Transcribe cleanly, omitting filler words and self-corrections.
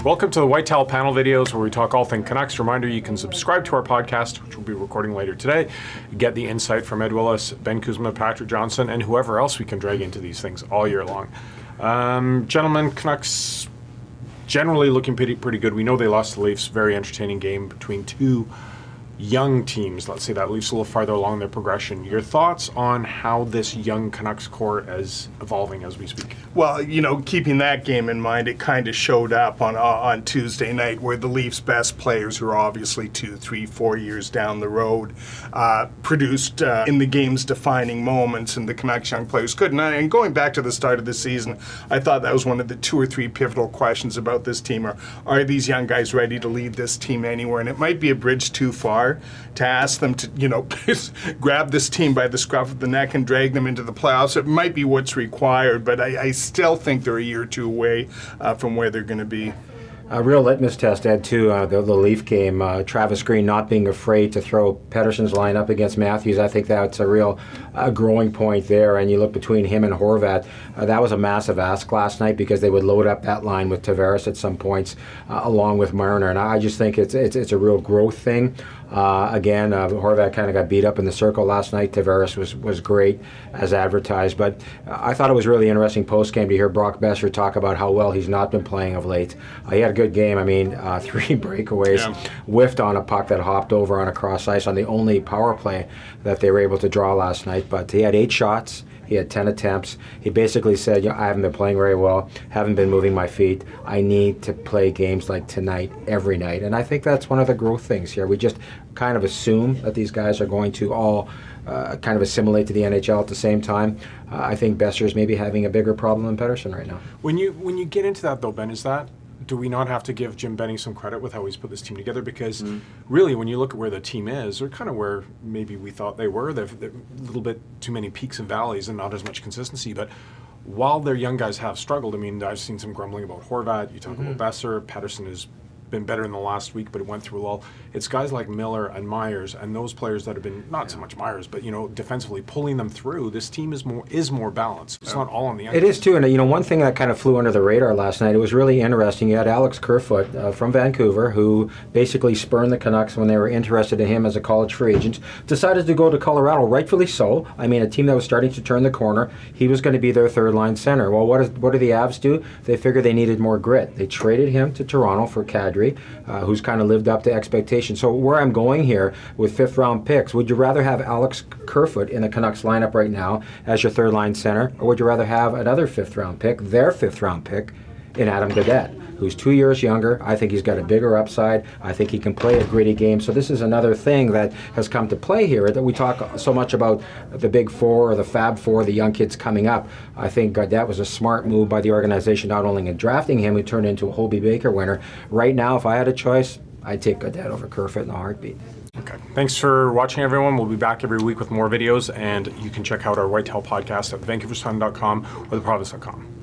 Welcome to the Whitetail panel videos where we talk all things Canucks. Reminder, you can subscribe to our podcast, which we'll be recording later today. Get the insight from Ed Willis, Ben Kuzma, Patrick Johnson, and whoever else we can drag into these things all year long. Gentlemen, Canucks generally looking pretty good. We know they lost to the Leafs. Very entertaining game between two young teams. Let's say that Leafs a little farther along their progression. Your thoughts on how this young Canucks core is evolving as we speak? Well, you know, keeping that game in mind, it kind of showed up on Tuesday night where the Leafs' best players, who are obviously 2, 3, 4 years down the road, produced in the game's defining moments, and the Canucks young players couldn't. And going back to the start of the season, I thought that was one of the 2 or 3 pivotal questions about this team. Are these young guys ready to lead this team anywhere? And it might be a bridge too far to ask them to, you know, grab this team by the scruff of the neck and drag them into the playoffs. It might be what's required, but I still think they're a year or two away from where they're going to be. A real litmus test, Ed, too, the Leaf game. Travis Green not being afraid to throw Patterson's line up against Matthews. I think that's a real growing point there. And you look between him and Horvat, that was a massive ask last night because they would load up that line with Tavares at some points along with Marner. And I just think it's a real growth thing. Again, Horvat kind of got beat up in the circle last night. Tavares was great as advertised. But I thought it was really interesting post-game to hear Brock Besser talk about how well he's not been playing of late. He had a good game. I mean, 3 breakaways, whiffed on a puck that hopped over on a cross ice on the only power play that they were able to draw last night. But he had 8 shots. He had 10 attempts. He basically said, I haven't been playing very well, haven't been moving my feet. I need to play games like tonight every night. And I think that's one of the growth things here. We just kind of assume that these guys are going to all kind of assimilate to the NHL at the same time. I think Besser's maybe having a bigger problem than Patterson right now. When you get into that, though, Ben, do we not have to give Jim Benning some credit with how he's put this team together? Because really, when you look at where the team is, they're kind of where maybe we thought they were. They're a little bit too many peaks and valleys and not as much consistency. But while their young guys have struggled, I mean, I've seen some grumbling about Horvat. You talk about Besser. Patterson has been better in the last week, but it went through a lull. It's guys like Miller and Myers and those players that have been, not so much Myers, but, you know, defensively pulling them through. This team is more balanced. It's not all on the end. It is, too. And, you know, one thing that kind of flew under the radar last night, it was really interesting. You had Alex Kerfoot from Vancouver, who basically spurned the Canucks when they were interested in him as a college free agent, decided to go to Colorado, rightfully so. I mean, a team that was starting to turn the corner. He was going to be their third-line center. Well, what do the Avs do? They figured they needed more grit. They traded him to Toronto for Kadri, who's kind of lived up to expectations. So where I'm going here with 5th-round picks, would you rather have Alex Kerfoot in the Canucks lineup right now as your third-line center, or would you rather have another 5th-round pick, their 5th-round pick, in Adam Gaudette, who's 2 years younger? I think he's got a bigger upside. I think he can play a gritty game. So this is another thing that has come to play here, that we talk so much about the Big Four or the Fab Four, the young kids coming up. I think that was a smart move by the organization, not only in drafting him, who turned into a Hobey Baker winner. Right now, if I had a choice, I'd take Gaudette over Kerfoot in a heartbeat. Okay. Thanks for watching, everyone. We'll be back every week with more videos, and you can check out our Whitetail podcast at vancouver-sun.com or theprovince.com.